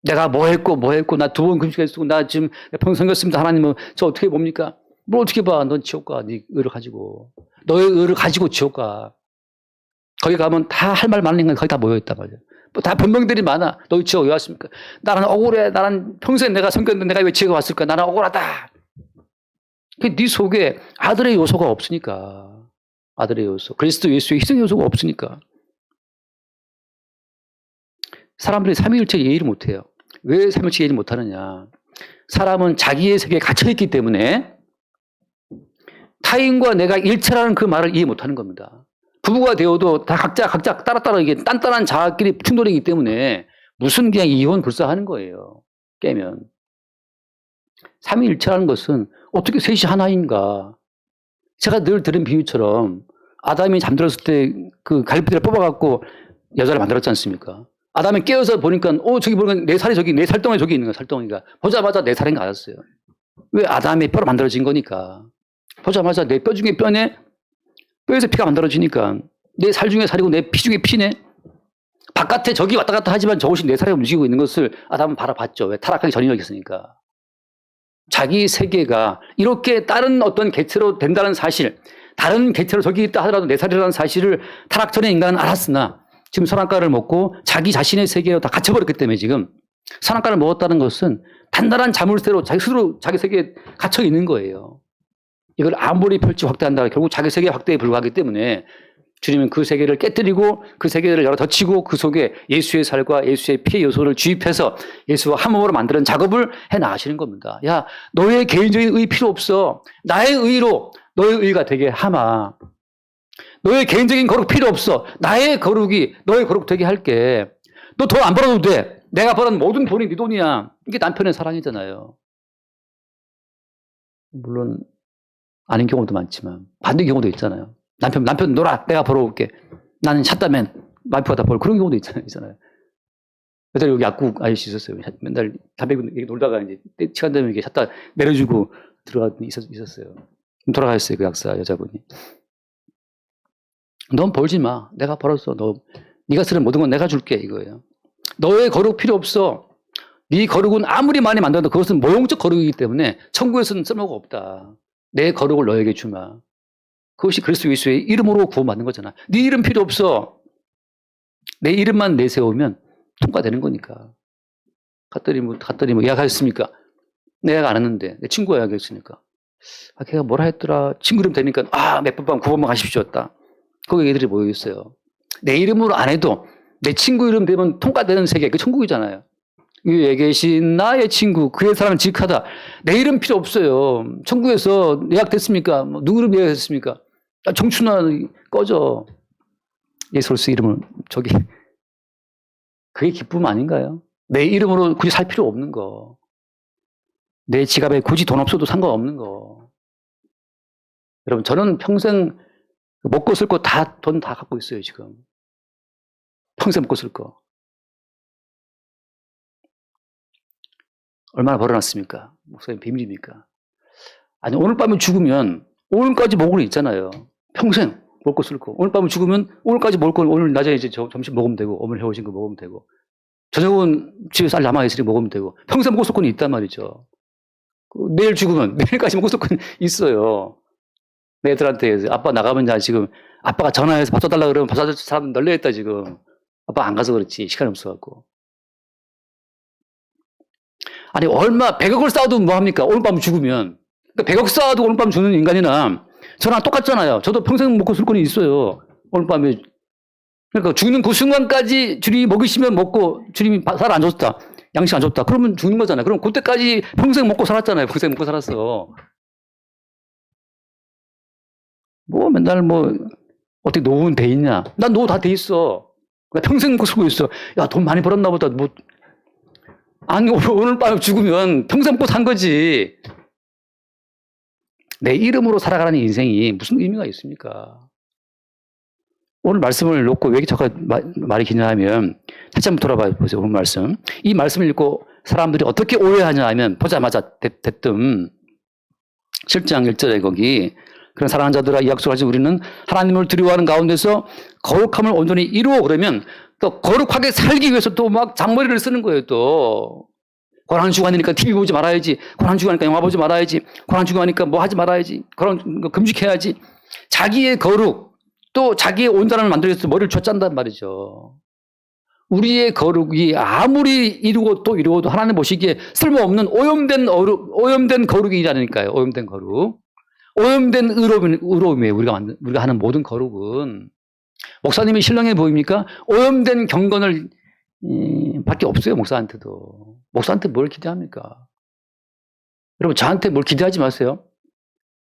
내가 뭐 했고, 나 2번 금식했고, 나 지금 평생 섬겼습니다. 하나님은 저 어떻게 봅니까? 뭘 어떻게 봐? 넌 지옥 가. 네 의를 가지고. 너의 의를 가지고 지옥 가. 거기 가면 다 할 말 많은 인간 거기 다 모여있단 말이야. 뭐 다 변명들이 많아. 너희 지옥 왜 왔습니까? 나는 억울해. 나는 평생 내가 섬겼는데 내가 왜 지옥에 왔을까? 나는 억울하다. 네 속에 아들의 요소가 없으니까. 아들의 요소. 그리스도 예수의 희생 요소가 없으니까. 사람들이 삼위일체 이해를 못해요. 왜 삼위일체 이해를 못하느냐. 사람은 자기의 세계에 갇혀있기 때문에 타인과 내가 일체라는 그 말을 이해 못하는 겁니다. 부부가 되어도 다 각자 따라 이게 단단한 자아끼리 충돌이기 때문에 무슨 그냥 이혼 불사하는 거예요. 깨면. 삼위일체라는 것은 어떻게 셋이 하나인가. 제가 늘 들은 비유처럼 아담이 잠들었을 때 그 갈비뼈를 뽑아갖고 여자를 만들었지 않습니까? 아담이 깨어서 보니까 저기 보니까 내 살이 저기 내 살덩이 저기 있는 거야. 살덩이가. 보자마자 내 살인 거 알았어요. 왜? 아담의 뼈로 만들어진 거니까. 보자마자 내 뼈 중에 뼈네. 뼈에서 피가 만들어지니까 내 살 중에 살이고 내 피 중에 피네. 바깥에 적이 왔다 갔다 하지만 저것이 내 살이 움직이고 있는 것을 아담은 바라봤죠. 왜? 타락하기 전이었으니까. 자기 세계가 이렇게 다른 어떤 개체로 된다는 사실, 다른 개체로 저기 있다 하더라도 내 살이라는 사실을 타락 전에 인간은 알았으나 지금 선악과를 먹고 자기 자신의 세계로 다 갇혀버렸기 때문에 지금 선악과를 먹었다는 것은 단단한 자물쇠로 자기 스스로 자기 세계에 갇혀 있는 거예요. 이걸 아무리 펼치 확대한다 결국 자기 세계 확대에 불과하기 때문에 주님은 그 세계를 깨뜨리고 그 세계를 열어 덧치고 그 속에 예수의 살과 예수의 피의 요소를 주입해서 예수와 한 몸으로 만드는 작업을 해 나가시는 겁니다. 야, 너의 개인적인 의 필요 없어. 나의 의로 너의 의가 되게 하마. 너의 개인적인 거룩 필요 없어. 나의 거룩이 너의 거룩 되게 할게. 너 돈 안 벌어도 돼. 내가 벌은 모든 돈이 네 돈이야. 이게 남편의 사랑이잖아요. 물론 아닌 경우도 많지만 반대 경우도 있잖아요. 남편 놀아. 내가 벌어올게. 나는 샷다맨. 와이프가 다 벌. 그런 경우도 있잖아요. 그래서 여기 약국 아저씨 있었어요. 맨날 담배 놀다가 이제 시간 되면 이게 샷다 내려주고 들어가 있었어요. 돌아가셨어요. 그 약사 여자분이. 넌 벌지 마. 내가 벌었어. 네가 쓰는 모든 건 내가 줄게 이거예요. 너의 거룩 필요 없어. 네 거룩은 아무리 많이 만들어도 그것은 모형적 거룩이기 때문에 천국에서는 쓸모가 없다. 내 거룩을 너에게 주마. 그것이 그리스도 예수의 이름으로 구원받는 거잖아. 네 이름 필요 없어. 내 이름만 내세우면 통과되는 거니까. 갔더니 뭐 예약하셨습니까? 내가 안 했는데 내 친구가 예약했으니까. 걔가 뭐라 했더라. 친구 이름 되니까 몇 번 9번만 가십시오. 거기 애들이 모여 있어요. 내 이름으로 안 해도 내 친구 이름 되면 통과되는 세계, 그 천국이잖아요. 위에 계신 나의 친구, 그의 사랑은 지극하다. 내 이름 필요 없어요. 천국에서 예약됐습니까? 누구 이름 예약했습니까? 정춘아, 꺼져. 예수로서 이름을, 그게 기쁨 아닌가요? 내 이름으로 굳이 살 필요 없는 거. 내 지갑에 굳이 돈 없어도 상관없는 거. 여러분, 저는 평생 먹고 쓸 거 돈 다 갖고 있어요, 지금. 평생 먹고 쓸 거. 얼마나 벌어놨습니까? 목사님 비밀입니까? 아니, 오늘 밤에 죽으면 오늘까지 먹을 거 있잖아요. 평생 먹고 쓸 거. 오늘 밤에 죽으면 오늘까지 먹을 거 오늘 낮에 이제 점심 먹으면 되고, 어머니 해오신 거 먹으면 되고, 저녁은 집에 쌀 남아있으니 먹으면 되고, 평생 먹고 쓸 거는 있단 말이죠. 내일 죽으면 내일까지 먹고 쓸 거는 있어요. 내 애들한테 아빠 나가면 자 지금 아빠가 전화해서 밥 사달라 그러면 밥 사줄 사람 널려있다 지금. 아빠 안 가서 그렇지. 시간이 없어갖고. 아니, 100억을 쌓아도 뭐합니까? 오늘 밤 죽으면. 그러니까 100억 쌓아도 오늘 밤 죽는 인간이나 저랑 똑같잖아요. 저도 평생 먹고 쓸 거는 있어요. 오늘 밤에. 그러니까 죽는 그 순간까지 주님이 먹이시면 먹고 주님이 살 안 줬다. 양식 안 줬다. 그러면 죽는 거잖아요. 그럼 그때까지 평생 먹고 살았잖아요. 평생 먹고 살았어. 맨날 어떻게 노후는 돼 있냐. 난 노후 다 돼 있어. 평생 먹고 쓰고 있어. 야, 돈 많이 벌었나 보다. 아니, 오늘 밤에 죽으면 평생 먹고 산 거지. 내 이름으로 살아가는 인생이 무슨 의미가 있습니까? 오늘 말씀을 놓고 왜 이렇게 자꾸 말이 기냐면 다시 한번 돌아봐 보세요. 오늘 말씀. 이 말씀을 읽고 사람들이 어떻게 오해하냐 하면 보자마자 대뜸 7장 1절에 거기 그런 사랑하는 자들아 이 약속을 하지 우리는 하나님을 두려워하는 가운데서 거룩함을 온전히 이루어 그러면 또 거룩하게 살기 위해서 또 막 잔머리를 쓰는 거예요 또. 고난주간이니까 TV 보지 말아야지. 고난주간이니까 영화 보지 말아야지. 고난주간이니까 뭐 하지 말아야지. 그런 거 금식해야지. 자기의 거룩 또 자기의 온전함을 만들기 위해서 머리를 쥐어짠단 말이죠. 우리의 거룩이 아무리 이루고 또 이루어도 하나님 보시기에 쓸모없는 오염된 거룩이라니까요. 오염된 거룩. 오염된 의로움이에요. 우리가 하는 모든 거룩은. 목사님이 신령해 보입니까? 오염된 경건을 밖에 없어요. 목사한테도. 목사한테 뭘 기대합니까? 여러분 저한테 뭘 기대하지 마세요.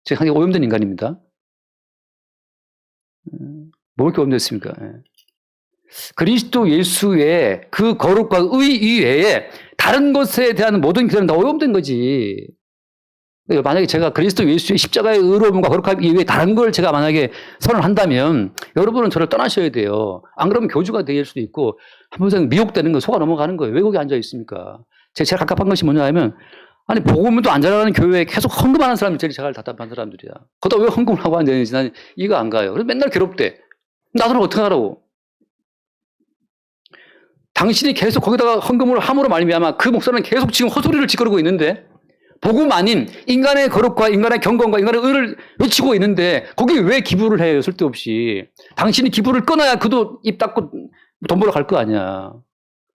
제가 상당히 오염된 인간입니다. 뭐 이렇게 오염됐습니까? 그리스도 예수의 그 거룩과 의 이외에 다른 것에 대한 모든 기대는 다 오염된 거지. 만약에 제가 그리스도 예수의 십자가의 의로움과 거룩함 이외에 다른 걸 제가 만약에 선언한다면 여러분은 저를 떠나셔야 돼요. 안 그러면 교주가 될 수도 있고 한번 미혹되는 거 속아 넘어가는 거예요. 왜 거기 앉아 있습니까? 제가 갑갑한 것이 뭐냐 하면 아니 복음도 안 잘하는 교회에 계속 헌금하는 사람이 제일 제가 답답한 사람들이야. 거기다 왜 헌금을 하고 앉아있는지 난 이해가 안 가요. 그래서 맨날 괴롭대. 나도 어떻게 하라고. 당신이 계속 거기다가 헌금을 함으로 말미암아 그 목사는 계속 지금 헛소리를 짓거리고 있는데 복음 아닌 인간의 거룩과 인간의 경건과 인간의 의를 외치고 있는데 거기 왜 기부를 해요? 쓸데없이. 당신이 기부를 끊어야 그도 입 닫고 돈 벌어 갈 거 아니야.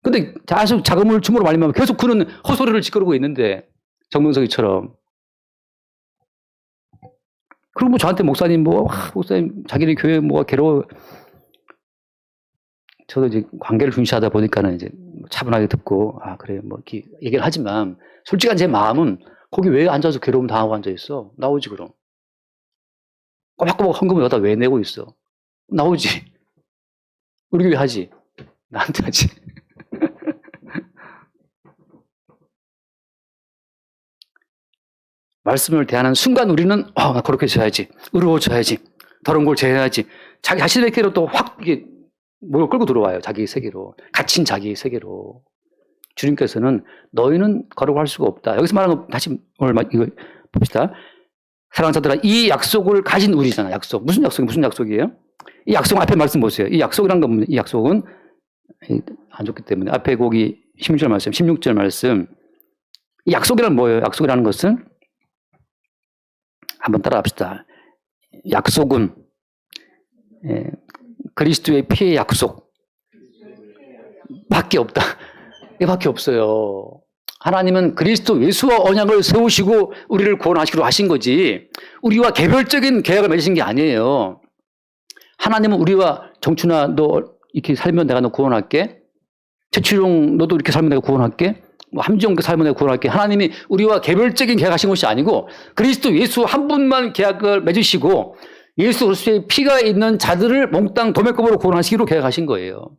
근데 계속 자금을 줌으로 말미암아 계속 그는 헛소리를 짓거리고 있는데 정명석이처럼. 그리고 뭐 저한테 목사님 목사님 자기네 교회 뭐가 괴로워. 저도 이제 관계를 중시하다 보니까는 이제 차분하게 듣고 그래 뭐 이렇게 얘기를 하지만 솔직한 제 마음은 거기 왜 앉아서 괴로움 당하고 앉아 있어? 나오지 그럼. 꼬박꼬박 헌금을 여기다 왜 내고 있어? 나오지. 우리 교회 하지. 나한테 하지. 말씀을 대하는 순간 우리는 나 거룩해져야지. 의로워져야지. 더러운 걸 제해야지. 자기 자신에게로 또 확 이게 목을 끌고 들어와요. 자기 세계로. 갇힌 자기 세계로. 주님께서는 너희는 거룩할 수가 없다. 여기서 말하는 거 다시 오늘 이거 봅시다. 사랑하는 자들아 이 약속을 가진 우리잖아. 약속. 무슨 약속이에요? 이 약속 앞에 말씀 보세요. 이 약속이란 건 이 약속은 안 좋기 때문에 앞에 거기 16절 말씀, 16절 말씀. 이 약속이란 뭐예요? 약속이라는 것은 한번 따라합시다. 약속은 그리스도의 피의 약속 밖에 없다. 이밖에 없어요. 하나님은 그리스도 예수와 언약을 세우시고 우리를 구원하시기로 하신 거지 우리와 개별적인 계약을 맺으신 게 아니에요. 하나님은 우리와 정춘아 너 이렇게 살면 내가 너 구원할게. 최추용 너도 이렇게 살면 내가 구원할게. 뭐 함지용 이렇게 살면 내가 구원할게. 하나님이 우리와 개별적인 계약하신 것이 아니고 그리스도 예수 한 분만 계약을 맺으시고 예수 그리스도의 피가 있는 자들을 몽땅 도매급으로 구원하시기로 계약하신 거예요.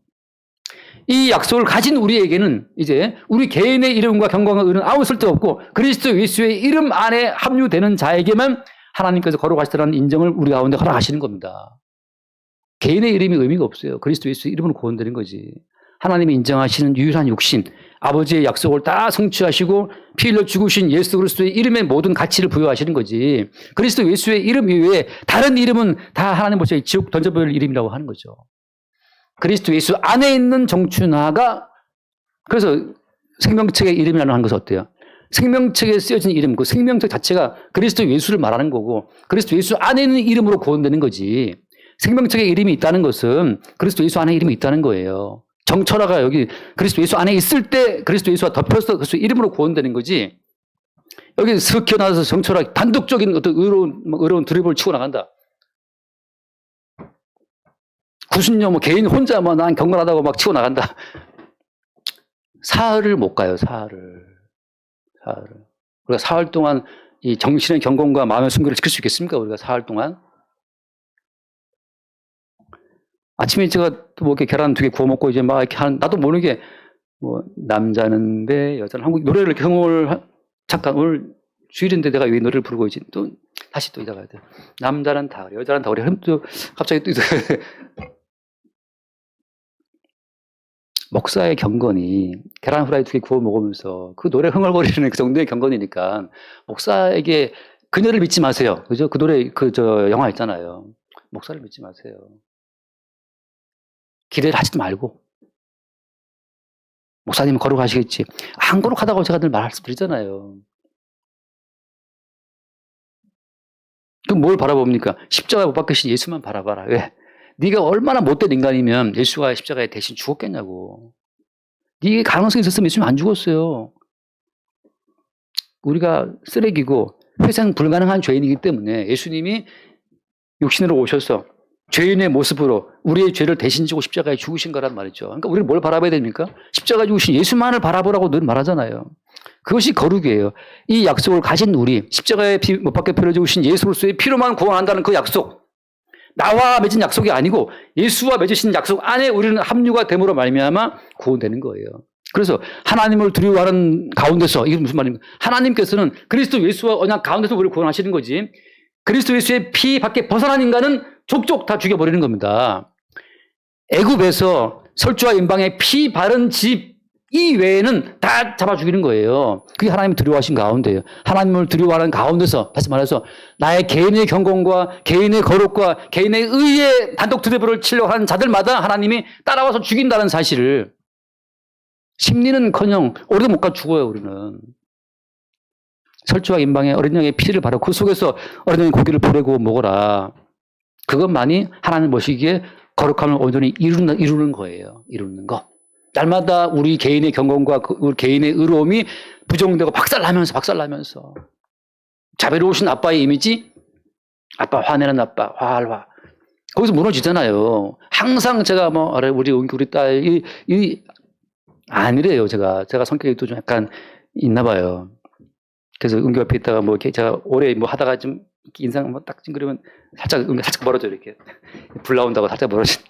이 약속을 가진 우리에게는 이제 우리 개인의 이름과 경건과 의는 아무 쓸데없고 그리스도 예수의 이름 안에 합류되는 자에게만 하나님께서 거룩하시다는 인정을 우리 가운데 허락하시는 겁니다. 개인의 이름이 의미가 없어요. 그리스도 예수의 이름으로 구원되는 거지. 하나님이 인정하시는 유일한 육신, 아버지의 약속을 다 성취하시고 피 흘려 죽으신 예수 그리스도의 이름에 모든 가치를 부여하시는 거지. 그리스도 예수의 이름 이외에 다른 이름은 다 하나님 보시기에 지옥 던져버릴 이름이라고 하는 거죠. 그리스도 예수 안에 있는 정춘하가 그래서 생명책의 이름이라는 한 것은 어때요? 생명책에 쓰여진 이름, 그 생명책 자체가 그리스도 예수를 말하는 거고 그리스도 예수 안에 있는 이름으로 구원되는 거지. 생명책에 이름이 있다는 것은 그리스도 예수 안에 이름이 있다는 거예요. 정철아가 여기 그리스도 예수 안에 있을 때 그리스도 예수와 덮여서 그리스도 이름으로 구원되는 거지. 여기 슥 튀어나와서 정철아 단독적인 어떤 의로운 드리블을 치고 나간다. 구순녀 개인 혼자 난 경건하다고 막 치고 나간다. 사흘을 못 가요. 사흘을. 우리가 사흘 동안 이 정신의 경건과 마음의 순결을 지킬 수 있겠습니까? 우리가 사흘 동안. 아침에 제가 또 뭐 이렇게 계란 2개 구워 먹고 이제 막 이렇게 하는 나도 모르게 뭐 남자는 배, 여자는 한국 노래를 이렇게 성공을 잠깐 오늘 주일인데 내가 왜 노래를 부르고 있지? 또 다시 또 이따 가야 돼. 남자는 다 그래, 여자는 다 그래. 또 갑자기 또 목사의 경건이 계란 후라이 2개 구워 먹으면서 그 노래 흥얼거리는 그 정도의 경건이니까 목사에게 그녀를 믿지 마세요. 그죠? 그 노래, 영화 있잖아요. 목사를 믿지 마세요. 기대를 하지도 말고. 목사님은 거룩하시겠지. 안 거룩하다고 제가 늘 말씀드리잖아요. 그럼 뭘 바라봅니까? 십자가에 못 박히신 예수만 바라봐라. 왜? 네가 얼마나 못된 인간이면 예수가 십자가에 대신 죽었겠냐고. 네게 가능성이 있었으면 예수님 안 죽었어요. 우리가 쓰레기고 회생 불가능한 죄인이기 때문에 예수님이 육신으로 오셔서 죄인의 모습으로 우리의 죄를 대신 지고 십자가에 죽으신 거란 말이죠. 그러니까 우리는 뭘 바라봐야 됩니까? 십자가에 죽으신 예수만을 바라보라고 늘 말하잖아요. 그것이 거룩이에요. 이 약속을 가진 우리, 십자가에 못 박혀 피를 죽으신 예수로서의 피로만 구원한다는 그 약속, 나와 맺은 약속이 아니고 예수와 맺으신 약속 안에 우리는 합류가 됨으로 말미암아 구원되는 거예요. 그래서 하나님을 두려워하는 가운데서, 이게 무슨 말입니까? 하나님께서는 그리스도 예수와 언약 가운데서 우리를 구원하시는 거지, 그리스도 예수의 피 밖에 벗어난 인간은 족족 다 죽여버리는 겁니다. 애굽에서 설주와 임방의 피 바른 집 이외에는 다 잡아 죽이는 거예요. 그게 하나님을 두려워하신 가운데예요. 하나님을 두려워하는 가운데서, 다시 말해서 나의 개인의 경건과 개인의 거룩과 개인의 의의 단독 투대부를 치려고 하는 자들마다 하나님이 따라와서 죽인다는 사실을, 심리는커녕 오래도 못 가 죽어요. 우리는 설주와 임방의 어린 양의 피를 바르고 그 속에서 어린 양의 고기를 보내고 먹어라. 그것만이 하나님 보시기에 거룩함을 온전히 이루는 거예요. 이루는 거. 날마다 우리 개인의 경건과 우리 개인의 의로움이 부정되고 박살나면서 자비로우신 아빠의 이미지, 아빠 화내는 아빠, 화 거기서 무너지잖아요. 항상 제가 우리 딸 아니래요. 제가 성격이 또 좀 약간 있나 봐요. 그래서 은교 옆에 있다가 제가 오래 하다가 좀 인상 딱 찡그리면 살짝 멀어져, 이렇게. 불 나온다고 살짝 멀어져.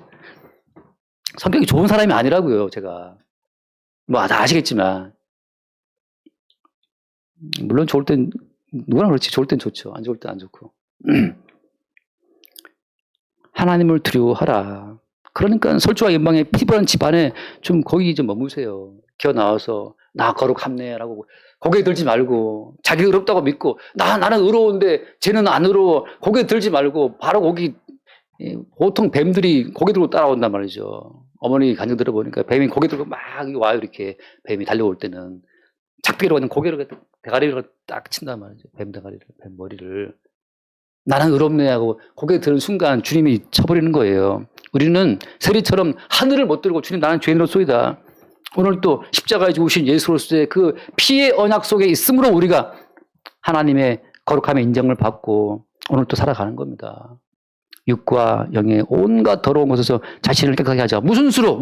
성격이 좋은 사람이 아니라고요, 제가. 다 아시겠지만. 물론 좋을 땐, 누구나 그렇지. 좋을 땐 좋죠. 안 좋을 땐 안 좋고. 하나님을 두려워하라. 그러니까 설주와 임방의 피부란 집안에 좀 거기 좀 머무세요. 기어 나와서 나 거룩함네라고 고개 들지 말고, 자기 의롭다고 믿고 나는 의로운데 쟤는 안 의로워, 고개 들지 말고 바로 거기. 보통 뱀들이 고개 들고 따라온단 말이죠. 어머니 간증 들어보니까 뱀이 고개 들고 막 와요. 이렇게 뱀이 달려올 때는 작비로 그냥 고개를 대가리를 딱 친단 말이죠. 뱀 대가리를, 뱀 머리를. 나는 의롭네 하고 고개 드는 순간 주님이 쳐버리는 거예요. 우리는 세리처럼 하늘을 못 들고 주님 나는 죄인으로소이다. 오늘 또 십자가에 죽으신 예수로서의 그 피의 언약 속에 있으므로 우리가 하나님의 거룩함의 인정을 받고 오늘 또 살아가는 겁니다. 육과 영의 온갖 더러운 것에서 자신을 깨끗하게 하자. 무슨 수로?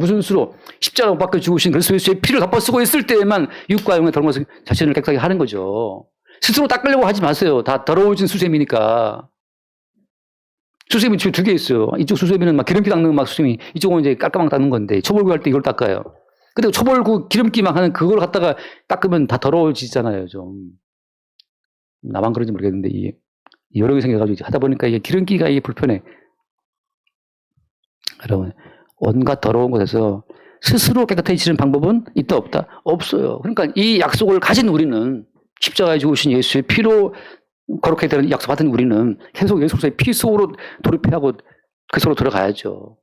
십자가 못 박혀 죽으신 그리스도 예수의 피를 갚아 쓰고 있을 때에만 육과 영의 더러운 것에서 자신을 깨끗하게 하는 거죠. 스스로 닦으려고 하지 마세요. 다 더러워진 수세미니까. 수세미 두 개 있어요. 이쪽 수세미는 기름기 닦는 수세미, 이쪽은 이제 깔끔하게 닦는 건데, 초벌구 할 때 이걸 닦아요. 근데 초벌구 기름기 하는 그걸 갖다가 닦으면 다 더러워지잖아요, 좀. 나만 그런지 모르겠는데, 여러 개 생겨가지고 하다 보니까 이게 기름기가 불편해. 여러분, 온갖 더러운 곳에서 스스로 깨끗해지는 방법은 있다, 없다? 없어요. 그러니까 이 약속을 가진 우리는, 십자가에 죽으신 예수의 피로 거룩하게 되는 약속 받은 우리는 계속 예수의 피 속으로 돌입해하고 그 속으로 들어가야죠.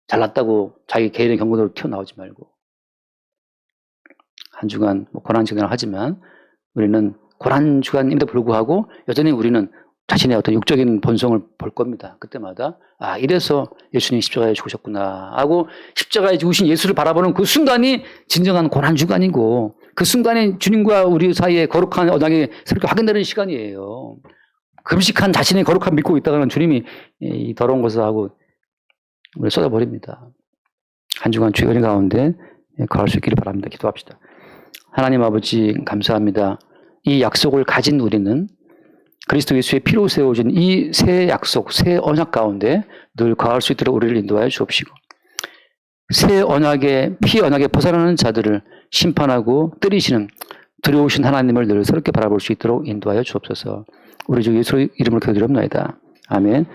잘났다고 자기 개인의 경건으로 튀어나오지 말고. 한 주간 고난주간을 하지만 우리는 고난주간임에도 불구하고 여전히 우리는 자신의 어떤 육적인 본성을 볼 겁니다. 그때마다 이래서 예수님이 십자가에 죽으셨구나 하고 십자가에 죽으신 예수를 바라보는 그 순간이 진정한 고난주간이고, 그 순간에 주님과 우리 사이에 거룩한 언약이 새롭게 확인되는 시간이에요. 금식한 자신의 거룩함 믿고 있다가는 주님이 이 더러운 것을 하고 우리를 쏟아버립니다. 한 주간 주의 은혜 가운데 거할 수 있기를 바랍니다. 기도합시다. 하나님 아버지, 감사합니다. 이 약속을 가진 우리는 그리스도 예수의 피로 세워진 이 새 약속, 새 언약 가운데 늘 거할 수 있도록 우리를 인도하여 주옵시고, 새 언약의 피 언약에 벗어나는 자들을 심판하고 때리시는 두려우신 하나님을 늘 새롭게 바라볼 수 있도록 인도하여 주옵소서. 우리 주 예수의 이름을 기도드립니다. 아멘.